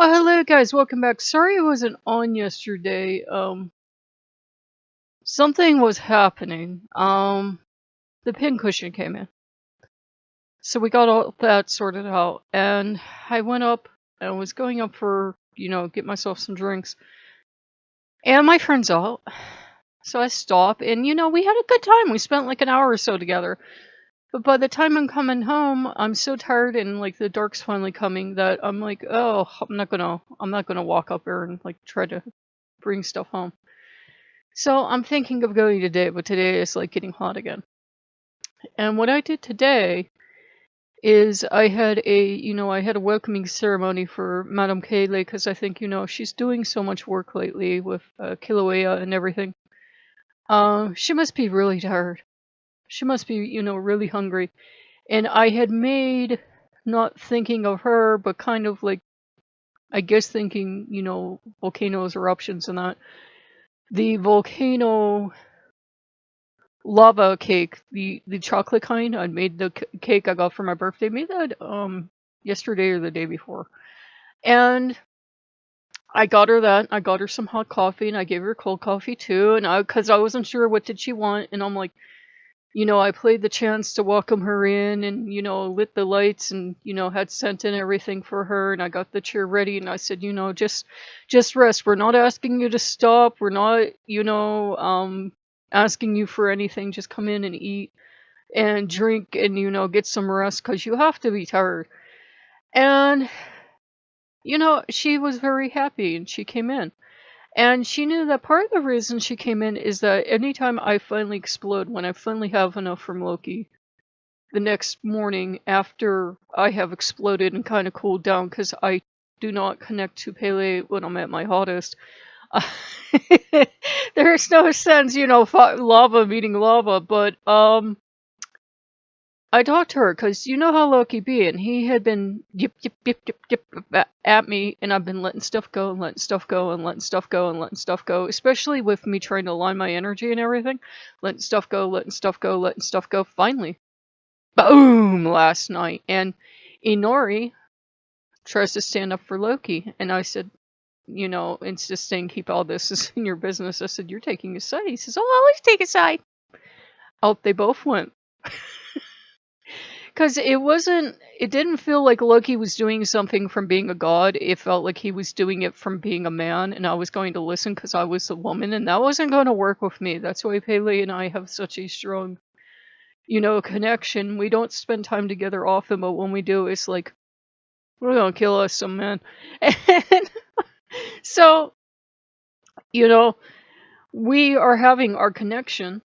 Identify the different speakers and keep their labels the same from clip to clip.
Speaker 1: Oh, hello guys, welcome back. Sorry I wasn't on yesterday. Something was happening. The pincushion came in. So we got all that sorted out and I went up and was going up for, get myself some drinks. And my friend's out. So I stop and we had a good time. We spent like an hour or so together. But by the time I'm coming home, I'm so tired and like the dark's finally coming that I'm like, oh, I'm not gonna walk up there and like try to bring stuff home. So I'm thinking of going today, but today is like getting hot again. And what I did today is I had a welcoming ceremony for Madame Kaylee because I think, she's doing so much work lately with Kilauea and everything. She must be really tired. She must be, really hungry. And I had made, not thinking of her, but kind of like, I guess thinking, volcanoes, eruptions and that. The volcano lava cake, the chocolate kind. I made the cake I got for my birthday. Made that yesterday or the day before, and I got her that. I got her some hot coffee, and I gave her cold coffee too. And because I wasn't sure what did she want, and I'm like, I played the chance to welcome her in, and lit the lights, and had scent and everything for her, and I got the chair ready, and I said, just rest. We're not asking you to stop. We're not, asking you for anything. Just come in and eat and drink and get some rest because you have to be tired. And she was very happy and she came in. And she knew that part of the reason she came in is that anytime I finally explode, when I finally have enough from Loki, the next morning after I have exploded and kind of cooled down, because I do not connect to Pele when I'm at my hottest. Uh, there's no sense, lava meeting lava, but I talked to her because you know how Loki be, and he had been yip yip yip yip yip at me, and I've been letting stuff go and letting stuff go and letting stuff go and letting stuff go, especially with me trying to align my energy and everything. Letting stuff go, letting stuff go, letting stuff go. Finally, boom! Last night, and Inori tries to stand up for Loki, and I said, insisting keep all this in your business. I said, you're taking a side. He says, oh, I'll always take a side. Oh, they both went. Because it didn't feel like Loki was doing something from being a god. It felt like he was doing it from being a man, and I was going to listen because I was a woman, and that wasn't going to work with me. That's why Pele and I have such a strong, connection. We don't spend time together often, but when we do, it's like, we're going to kill us some man. And so, you know, we are having our connection.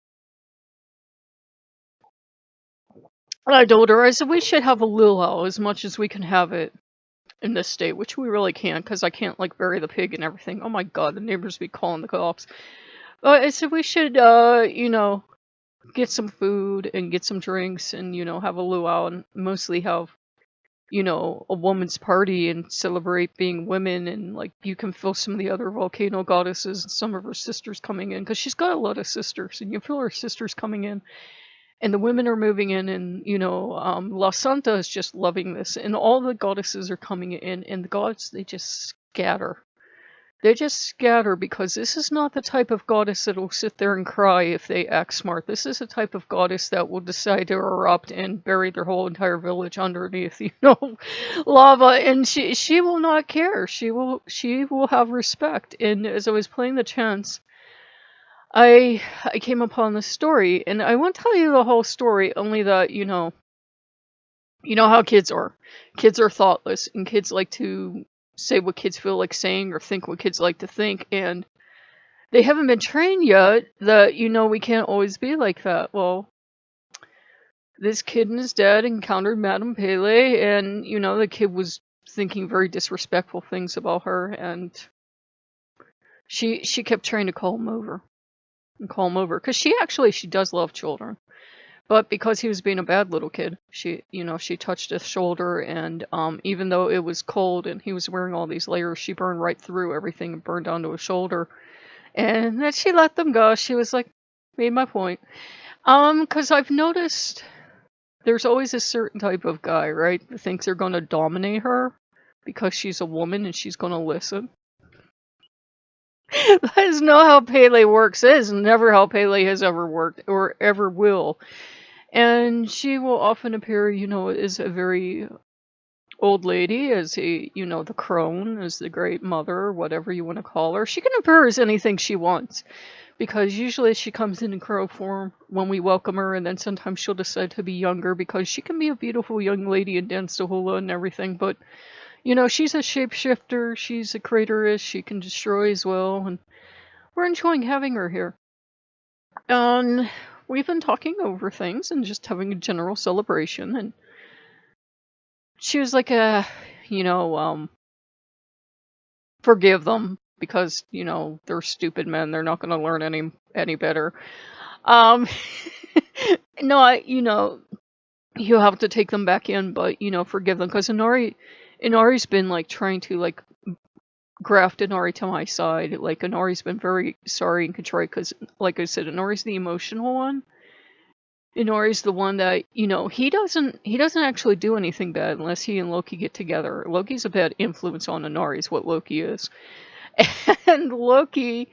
Speaker 1: And I told her, I said, we should have a luau as much as we can have it in this state, which we really can't, because I can't, like, bury the pig and everything. Oh my god, the neighbors be calling the cops. I said we should, get some food and get some drinks and, have a luau and mostly have, a woman's party and celebrate being women, and, like, you can feel some of the other volcano goddesses and some of her sisters coming in, because she's got a lot of sisters, and you feel her sisters coming in. And the women are moving in, and La Santa is just loving this, and all the goddesses are coming in, and the gods, they just scatter. They just scatter because this is not the type of goddess that will sit there and cry if they act smart. This is a type of goddess that will decide to erupt and bury their whole entire village underneath, lava, and she will not care. She will have respect. And as I was playing the chants, I came upon this story, and I won't tell you the whole story, only that, you know how kids are. Kids are thoughtless, and kids like to say what kids feel like saying or think what kids like to think, and they haven't been trained yet that, we can't always be like that. Well, this kid and his dad encountered Madame Pele, and, the kid was thinking very disrespectful things about her, and she kept trying to call him over. Because she does love children, but because he was being a bad little kid, she touched his shoulder, and even though it was cold and he was wearing all these layers, she burned right through everything and burned down to his shoulder, and then she let them go. She was like, made my point. Because I've noticed there's always a certain type of guy, right, that thinks they're going to dominate her, because she's a woman and she's gonna listen. That is not how Pele works. That is never how Pele has ever worked or ever will. And she will often appear, as a very old lady, as the crone, as the great mother, whatever you want to call her. She can appear as anything she wants. Because usually she comes in crow form when we welcome her, and then sometimes she'll decide to be younger because she can be a beautiful young lady and dance the hula and everything. But, she's a shapeshifter, she's a creatoress, she can destroy as well, and we're enjoying having her here. We've been talking over things and just having a general celebration, and she was like, forgive them because, they're stupid men, they're not going to learn any better. No, you have to take them back in, but, forgive them, because Inari's been, like, trying to, like, graft Inari to my side. Like, Inari's been very sorry and contrite, because, like I said, Inari's the emotional one. Inari's the one that, he doesn't actually do anything bad unless he and Loki get together. Loki's a bad influence on Inari, is what Loki is. And Loki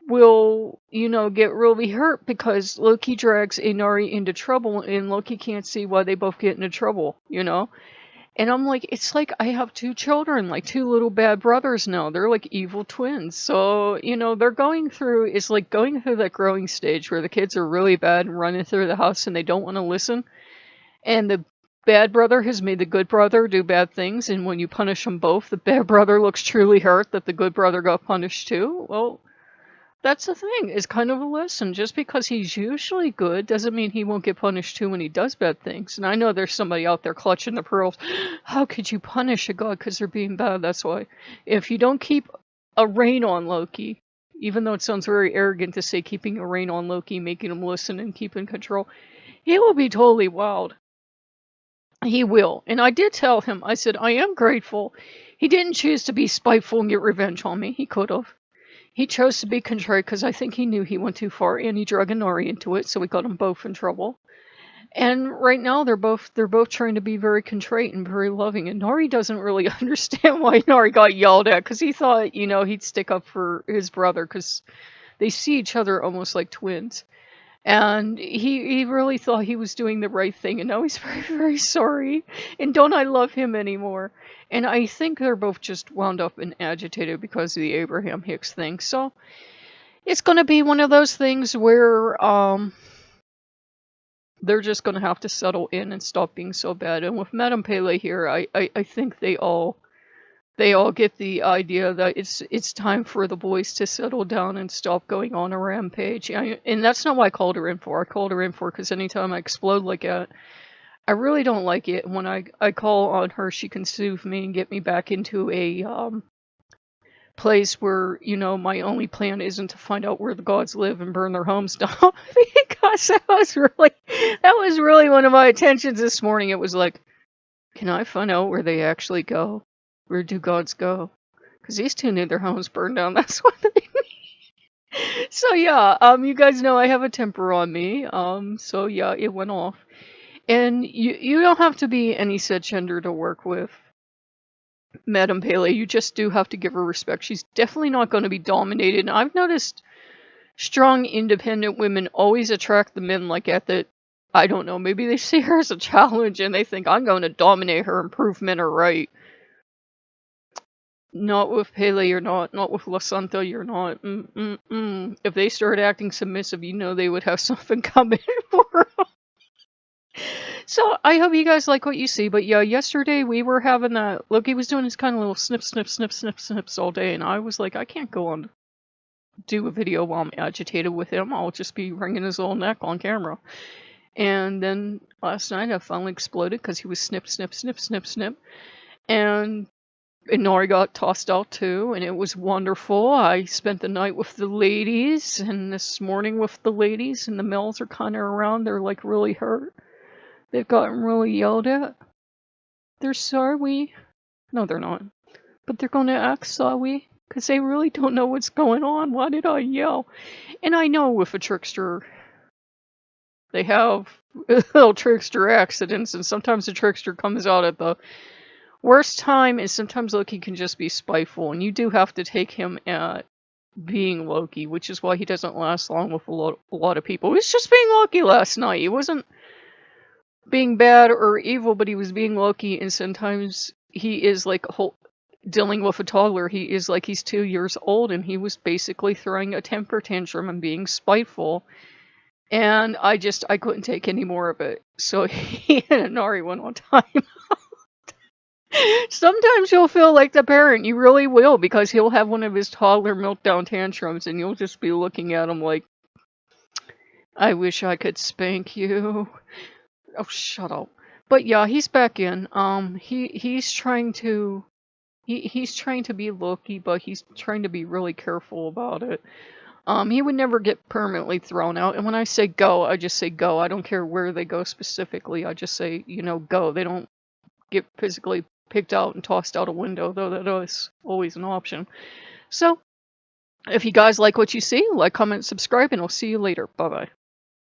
Speaker 1: will, get really hurt because Loki drags Inari into trouble, and Loki can't see why they both get into trouble, And I'm like, it's like I have two children, like two little bad brothers now. They're like evil twins. So, they're going through that growing stage where the kids are really bad and running through the house and they don't want to listen. And the bad brother has made the good brother do bad things. And when you punish them both, the bad brother looks truly hurt that the good brother got punished too. Well, that's the thing. It's kind of a lesson. Just because he's usually good doesn't mean he won't get punished too when he does bad things. And I know there's somebody out there clutching the pearls. How could you punish a god because they're being bad? That's why. If you don't keep a rein on Loki, even though it sounds very arrogant to say keeping a rein on Loki, making him listen and keep in control, he will be totally wild. He will. And I did tell him, I said, I am grateful. He didn't choose to be spiteful and get revenge on me. He could have. He chose to be contrite because I think he knew he went too far, and he drug Inari into it, so we got them both in trouble. And right now they're both trying to be very contrite and very loving. And Nari doesn't really understand why Nari got yelled at, because he thought, he'd stick up for his brother, because they see each other almost like twins. And he really thought he was doing the right thing, and now he's very, very sorry. And don't I love him anymore? And I think they're both just wound up and agitated because of the Abraham Hicks thing. So it's going to be one of those things where they're just going to have to settle in and stop being so bad. And with Madame Pele here, I think they all get the idea that it's time for the boys to settle down and stop going on a rampage. And that's not what I called her in for. I called her in for because anytime I explode like that, I really don't like it. When I call on her, she can soothe me and get me back into a place where, my only plan isn't to find out where the gods live and burn their homes down. Because that was really one of my attentions this morning. It was like, can I find out where they actually go? Where do gods go? Because these two need their homes burned down. That's what they need. So yeah, you guys know I have a temper on me. So yeah, it went off. And you don't have to be any set gender to work with Madame Pele. You just do have to give her respect. She's definitely not going to be dominated. And I've noticed strong, independent women always attract the men like at the, I don't know, maybe they see her as a challenge and they think, I'm going to dominate her and prove men are right. Not with Pele, you're not. Not with La Santa, you're not. If they started acting submissive, they would have something coming for them. So, I hope you guys like what you see. But yeah, yesterday we were having that. Loki was doing his kind of little snips all day. And I was like, I can't go on do a video while I'm agitated with him. I'll just be wringing his little neck on camera. And then last night I finally exploded because he was snip. And Inari got tossed out too, and it was wonderful. I spent the night with the ladies, and this morning with the ladies, and the males are kind of around. They're like really hurt. They've gotten really yelled at. They're sorry. No, they're not. But they're going to act sorry, because they really don't know what's going on. Why did I yell? And I know with a trickster, they have little trickster accidents, and sometimes the trickster comes out at the Worst time is sometimes Loki can just be spiteful, and you do have to take him at being Loki, which is why he doesn't last long with a lot of people. He was just being Loki last night. He wasn't being bad or evil, but he was being Loki, and sometimes he is like dealing with a toddler. He is like he's 2 years old, and he was basically throwing a temper tantrum and being spiteful. And I couldn't take any more of it. So he and Nari went on time. Sometimes you'll feel like the parent. You really will, because he'll have one of his toddler meltdown tantrums, and you'll just be looking at him like, I wish I could spank you. Oh, shut up. But yeah, he's back in. He's trying to be Loki, but he's trying to be really careful about it. He would never get permanently thrown out. And when I say go, I just say go. I don't care where they go specifically. I just say, go. They don't get physically picked out and tossed out a window, though that is always an option. So, if you guys like what you see, like, comment, subscribe, and I'll see you later. Bye-bye.